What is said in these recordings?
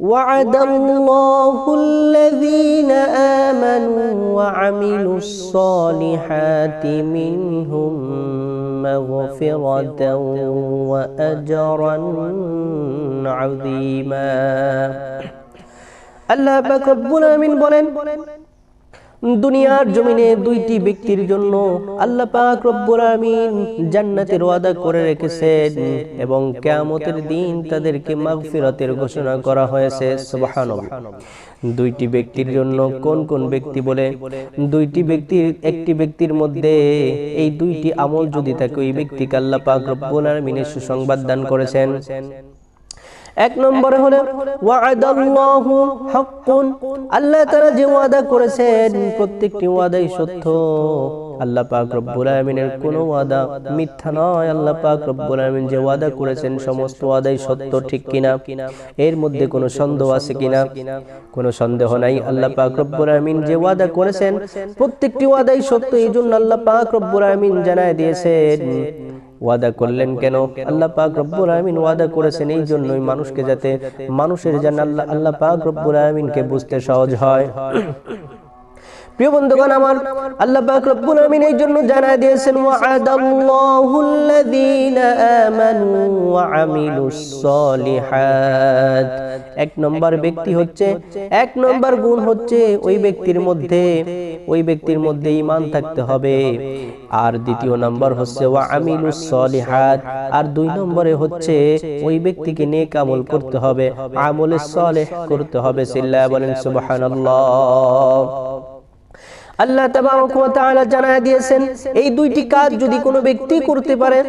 وعد الله الذين آمنوا وعملوا الصالحات منهم مغفرة وأجرا عظيما আল্লাহ পাক রব্বুল আমিন বলেন, দুনিয়ার জমিনে দুইটি ব্যক্তির জন্য আল্লাহ পাক রব্বুল আমিন জান্নাতের ওয়াদা করে রেখেছেন এবং কিয়ামতের দিন তাদেরকে মাগফিরাতের ঘোষণা করা হয়েছে। সুবহানাল্লাহ। দুইটি ব্যক্তির জন্য কোন কোন ব্যক্তি বলে? দুইটি ব্যক্তির, একটি ব্যক্তির মধ্যে এই দুইটি আমল যদি থাকে ওই ব্যক্তিকে আল্লাহ পাক রব্বুল আমিনের সুসংবাদ দান করেছেন। এক নম্বরে হলো ওয়া'দাল্লাহু হাক্কুন, আল্লাহ তাআলা যে ওয়াদা করেছেন প্রত্যেকটি ওয়াদাই সত্য। আল্লাহ পাক রব্বুল আমিনের কোনো ওয়াদা মিথ্যা নয়। আল্লাহ পাক রব্বুল আমিন যে ওয়াদা করেছেন সমস্ত ওয়াদাই সত্য, ঠিক কিনা? এর মধ্যে কোনো সন্দেহ আছে কিনা? কোনো সন্দেহ নাই। আল্লাহ পাক রব্বুল আমিন যে ওয়াদা করেছেন প্রত্যেকটি ওয়াদাই সত্য। এইজন্য আল্লাহ পাক রব্বুল আমিন জানায় দিয়েছেন। ওয়াদা করলেন কেন? আল্লাহ পাক রব্বুল আমিন ওয়াদা করেছেন এই জন্যই মানুষকে, যাতে মানুষের যেন আল্লাহ পাক রব্বুল আমিনকে বুঝতে সহজ হয়। প্রিয় বন্ধুগণ আমার, আল্লাহ পাক রব্বুল আমিন এই জন্য জানায় দিয়েছেন ওয়া'দাল্লাহুল্লাযীনা আমানু ওয়া আমিলুস সলিহাত। এক নম্বর ব্যক্তি হচ্ছে, এক নম্বর গুণ হচ্ছে ওই ব্যক্তির মধ্যে ঈমান থাকতে হবে। আর দ্বিতীয় নম্বর হচ্ছে ওয়া আমিলুস সলিহাত। আর দুই নম্বরে হচ্ছে ওই ব্যক্তিকে নেক আমল করতে হবে, আমলে সালেহ করতে হবে। সিল্লা বলেন সুবহানাল্লাহ। আল্লাহ তাবারক ওয়া তাআলা জানায় দিয়েছেন এই দুইটি কাজ যদি কোনো ব্যক্তি করতে পারে,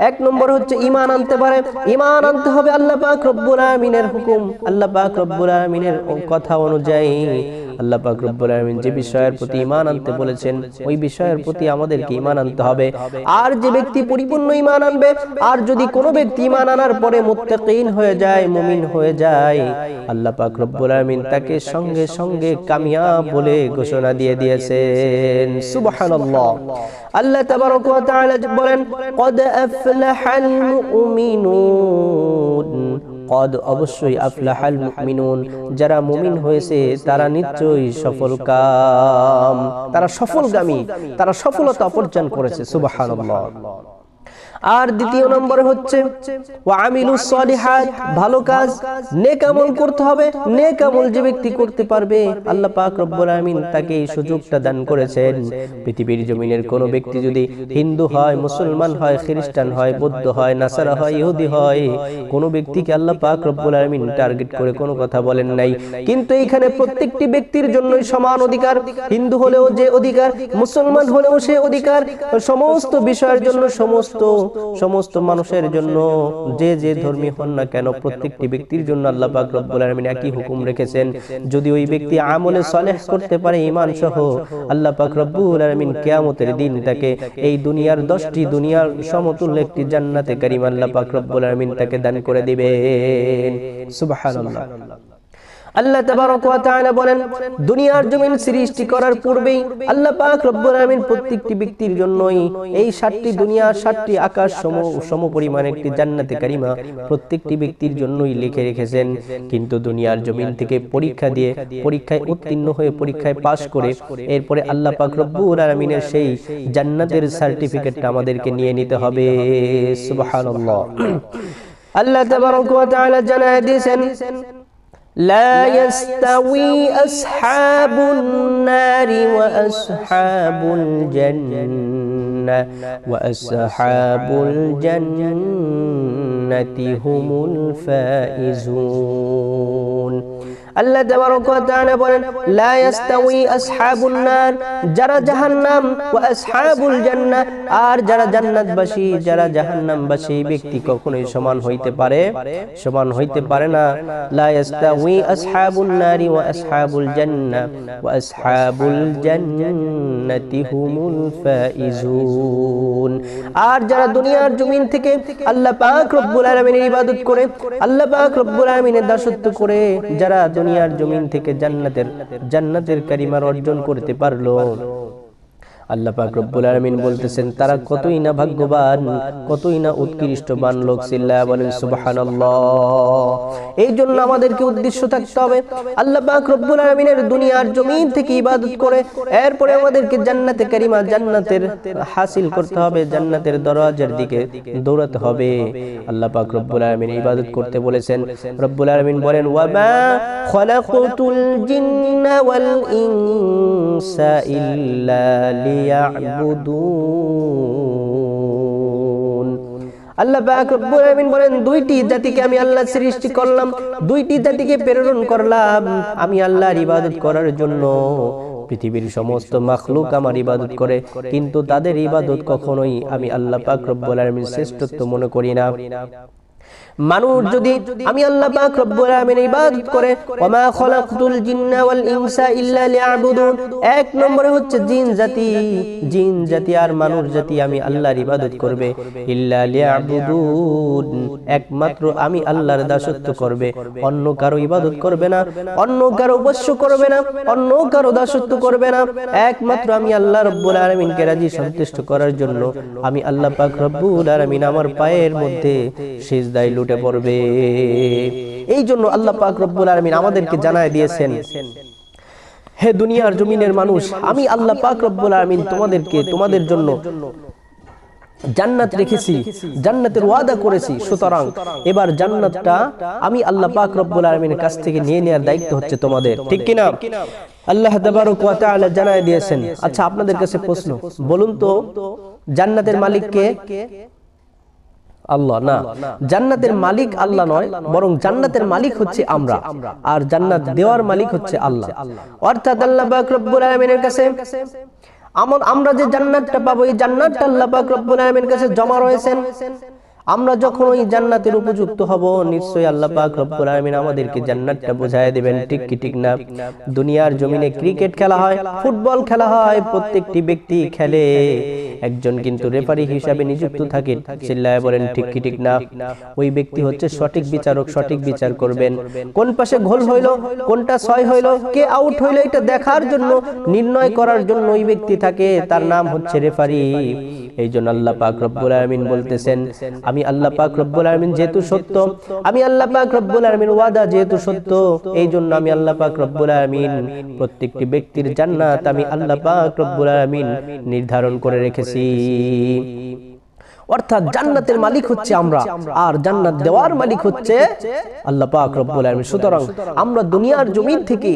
এক নম্বর হচ্ছে ঈমান আনতে পারে। ঈমান আনতে হবে আল্লাহ পাক রব্বুল আমিনের হুকুম, আল্লাহ পাক রব্বুল আমিনের কথা অনুযায়ী। আল্লাহ পাক রব্বুল আমিন যে বিষয়ের প্রতি ঈমান আনতে বলেছেন ওই বিষয়ের প্রতি আমাদেরকে ঈমান আনতে হবে। আর যে ব্যক্তি পরিপূর্ণ ঈমান আনবে, আর যদি কোনো ব্যক্তি ঈমান আনার পরে মুত্তাকিন হয়ে যায়, মুমিন হয়ে যায়, আল্লাহ পাক রব্বুল আমিন তাকে সঙ্গে সঙ্গে কামিয়াব বলে ঘোষণা দিয়ে দিয়েছেন। সুবহানাল্লাহ। আল্লাহ তাবারক ওয়া তাআলা বলেন ক্বাদ আফলাহাল মুমিনুন, ক্বাদ অবশ্যই আফলাহাল মুমিনুন, যারা মুমিন হয়েছে তারা নিশ্চয়ই সফলকাম, তারা সফলগামী, তারা সফলতা অর্জন করেছে। সুবহানাল্লাহ। আর দ্বিতীয় নম্বরে হচ্ছে ওয়া আমিলুস সলিহাত, ভালো কাজ, নেক আমল করতে হবে। নেক আমল যে ব্যক্তি করতে পারবে আল্লাহ পাক রব্বুল আমিন তাকে এই সুযোগটা দান করেছেন। পৃথিবীর জমিনের কোনো ব্যক্তি যদি হিন্দু হয়, মুসলমান হয়, খ্রিস্টান হয়, বৌদ্ধ হয়, নাসারা হয়, ইহুদি হয়, কোনো ব্যক্তিকে আল্লাহ পাক রব্বুল আমিন টার্গেট করে কোনো কথা বলেন নাই। কিন্তু এইখানে প্রত্যেকটি ব্যক্তির জন্যই সমান অধিকার। হিন্দু হলেও যে অধিকার, মুসলমান হলেও সে অধিকার। সমস্ত বিষয়ের জন্য, সমস্ত মানুষের জন্য, যে যে ধর্মী হন না কেন, প্রত্যেকটি ব্যক্তির জন্য আল্লাহ পাক রব্বুল আমিন একই হুকুম রেখেছেন। যদি ওই ব্যক্তি আমলে সালেহ করতে পারে ঈমান সহ, আল্লাহ পাক রব্বুল আমিন কিয়ামতের দিন তাকে এই দুনিয়ার 10টি দুনিয়ার সমতুল্য একটি জান্নাতে কারিমা আল্লাহ পাক রব্বুল আমিন তাকে দান করে দিবেন। সুবহানাল্লাহ। আল্লাহ তাবারক ওয়া তাআলা বলেন দুনিয়ার জমিন সৃষ্টি করার পূর্বেই আল্লাহ পাক রব্বুল আমিন প্রত্যেকটি ব্যক্তির জন্যই এই 7টি দুনিয়া, 7টি আকাশ সমপরিমাণ একটি জান্নাতে কারিমা প্রত্যেকটি ব্যক্তির জন্যই লিখে রেখেছেন। কিন্তু দুনিয়ার জমিন থেকে পরীক্ষা দিয়ে, পরীক্ষায় উত্তীর্ণ হয়ে, পরীক্ষায় পাশ করে এরপরে আল্লাহ পাক রব্বুল আমিনের সেই জান্নাতের সার্টিফিকেটটা আমাদেরকে নিয়ে নিতে হবে। সুবহানাল্লাহ। আল্লাহ তাবারক ওয়া তাআলা জানায় দিয়েছেন لا يستوي أصحاب النار وأصحاب الجنة وأصحاب الجنة هم الفائزون। আল্লাহ তাবারক ওয়া তাআলা বলেন লা ইয়াস্তাউই আসহাবুন নার, যারা জাহান্নাম, ওয়া আসহাবুল জান্নাহ, আর যারা জান্নাতবাসী, যারা জাহান্নামবাসী ব্যক্তি কখনোই সমান হইতে পারে না। লা ইয়াস্তাউই আসহাবুন নারি ওয়া আসহাবুল জান্নাহ ওয়া আসহাবুল জান্নাতি হুমুল ফাইজুন। আর যারা দুনিয়ার জমিন থেকে আল্লাহ পাক রব্বুল আলামিনের ইবাদত করে, আল্লাহ পাক রব্বুল আলামিনের দাসত্ব করে যারা দুনিয়ার জমিন থেকে জান্নাতের কারিমার অর্জন করতে পারলো, আল্লাহ পাক রব্বুল আলামিন বলতেছেন তারা কতই না ভাগ্যবান, কতই না উৎকৃষ্টবান লোক। চিল্লায়া বলেন সুবহানাল্লাহ। এই জন্য আমাদেরকে উদ্দেশ্য থাকতে হবে আল্লাহ পাক রব্বুল আলামিনের দুনিয়ার জমিন থেকে ইবাদত করে এরপরে আমাদেরকে জান্নাতে কারিমা, জান্নাতের হাসিল করতে হবে, জান্নাতের দরজার দিকে দৌড়াতে হবে। আল্লাহ পাক রব্বুল আলামিন ইবাদত করতে বলেছেন। রব্বুল আলামিন বলেন ওয়ামা খালাকাতুল জিন্না ওয়াল ইনসা ইল্লা লিয়াবুদুন। আল্লাহ পাক রব্বুল আলামিন বলেন দুইটি জাতিকে আমি আল্লাহ সৃষ্টি করলাম, দুইটি জাতিকে প্রেরণ করলাম আমি আল্লাহর ইবাদত করার জন্য। পৃথিবীর সমস্ত মাখলুক আমার ইবাদত করে, কিন্তু তাদের ইবাদত কখনোই আমি আল্লাহ পাক রব্বুল আলামিন শ্রেষ্ঠত্ব মনে করি না। মানুষ যদি আমি আল্লাহ পাক রব্বুল আলামিনের ইবাদত করে, ওয়ামা খালাকতুল জিন্না ওয়াল ইনসা ইল্লা লিয়াবুদুন, এক নম্বরে হচ্ছে জিন জাতি, জিন জাতি আর মানুষ জাতি আমি আল্লাহর ইবাদত করবে। ইল্লা লিয়াবুদুন, একমাত্র আমি আল্লাহর দাসত্ব করবে, অন্য কারো ইবাদত করবে না, অন্য কারো উপাস্য করবে না, অন্য কারো দাসত্ব করবে না। একমাত্র আমি আল্লাহ রব্বুল আলামিনকে রাজি সন্তুষ্ট করার জন্য আমি আল্লাহ পাক রব্বুল আলামিন আমার পায়ের মধ্যে সিজদায় লুটে পড়বে। এই জন্য আল্লাহ পাক রব্বুল আলামিন আমাদেরকে জানায় দিয়েছেন, হে দুনিয়ার জমিনের মানুষ, আমি আল্লাহ পাক রব্বুল আলামিন তোমাদের জন্য জান্নাত রেখেছি, জান্নাতের ওয়াদা করেছি। সুতরাং এবার জান্নাতটা আমি আল্লাহ পাক রব্বুল আলামিনের কাছ থেকে নিয়ে নেওয়ার দায়িত্ব হচ্ছে তোমাদের, ঠিক কিনা? আল্লাহ তাবারক ওয়া তাআলা জানায় দিয়েছেন। আচ্ছা, আপনাদের কাছে প্রশ্ন, বলুন তো জান্নাতের মালিক কে? আল্লাহ না, জান্নাতের মালিক আল্লাহ নয়, বরং জান্নাতের মালিক হচ্ছে আমরা, আর জান্নাত দেওয়ার মালিক হচ্ছে আল্লাহ। অর্থাৎ আল্লাহ পাক রব্বুল আলামিনের কাছে আমরা যে জান্নাতটা পাবো, এই জান্নাতটা আল্লাহ পাক রব্বুল আলামিনের কাছে জমা রয়েছেন। আমরা যখন ওই জান্নাতের উপযুক্ত হব, নিশ্চয়ই আল্লাহ পাক রব্বুল আলামিন আমাদেরকে জান্নাতটা বুঝায় দিবেন, ঠিক কি ঠিক না? দুনিয়ার জমিনে ক্রিকেট খেলা হয়, ফুটবল খেলা হয়, প্রত্যেকটি ব্যক্তি খেলে, একজন কিন্তু রেফারি হিসাবে নিযুক্ত থাকে। চিল্লায় বলেন ঠিক কি ঠিক না? ওই ব্যক্তি হচ্ছে সঠিক বিচারক, সঠিক বিচার করবেন। কোন পাশে গোল হইলো, কোনটা ছয় হইলো, কে আউট হইলো, এটা দেখার জন্য, নির্ণয় করার জন্য ওই ব্যক্তি থাকে, তার নাম হচ্ছে রেফারি। এই জন্য আল্লাহ পাক রব্বুল আলামিন বলতেছেন, আমি আল্লাহ পাক রব্বুল আলামিন যেহেতু সত্য, আমি আল্লাহ পাক রব্বুল আলামিন ওয়াদা যেহেতু সত্য, এই জন্য আমি আল্লাহ পাক রব্বুল আলামিন প্রত্যেকটি ব্যক্তির জান্নাত আমি আল্লাহ পাক রব্বুল আলামিন নির্ধারণ করে রেখেছি। অর্থাৎ জান্নাতের মালিক হচ্ছে আমরা, আর জান্নাত দেওয়ার মালিক হচ্ছে আল্লাহ পাক রব্বুল আলামিন। সুতরাং আমরা দুনিয়ার জমিন থেকে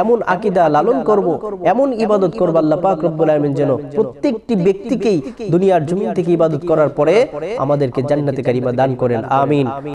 এমন আকীদা লালন করব, এমন ইবাদত করব আল্লাহ পাক রব্বুল আলামিন যেন প্রত্যেকটি ব্যক্তিকেই দুনিয়ার জমিন থেকে ইবাদত করার পরে আমাদেরকে জান্নাতে কারিমা দান করেন। আমিন।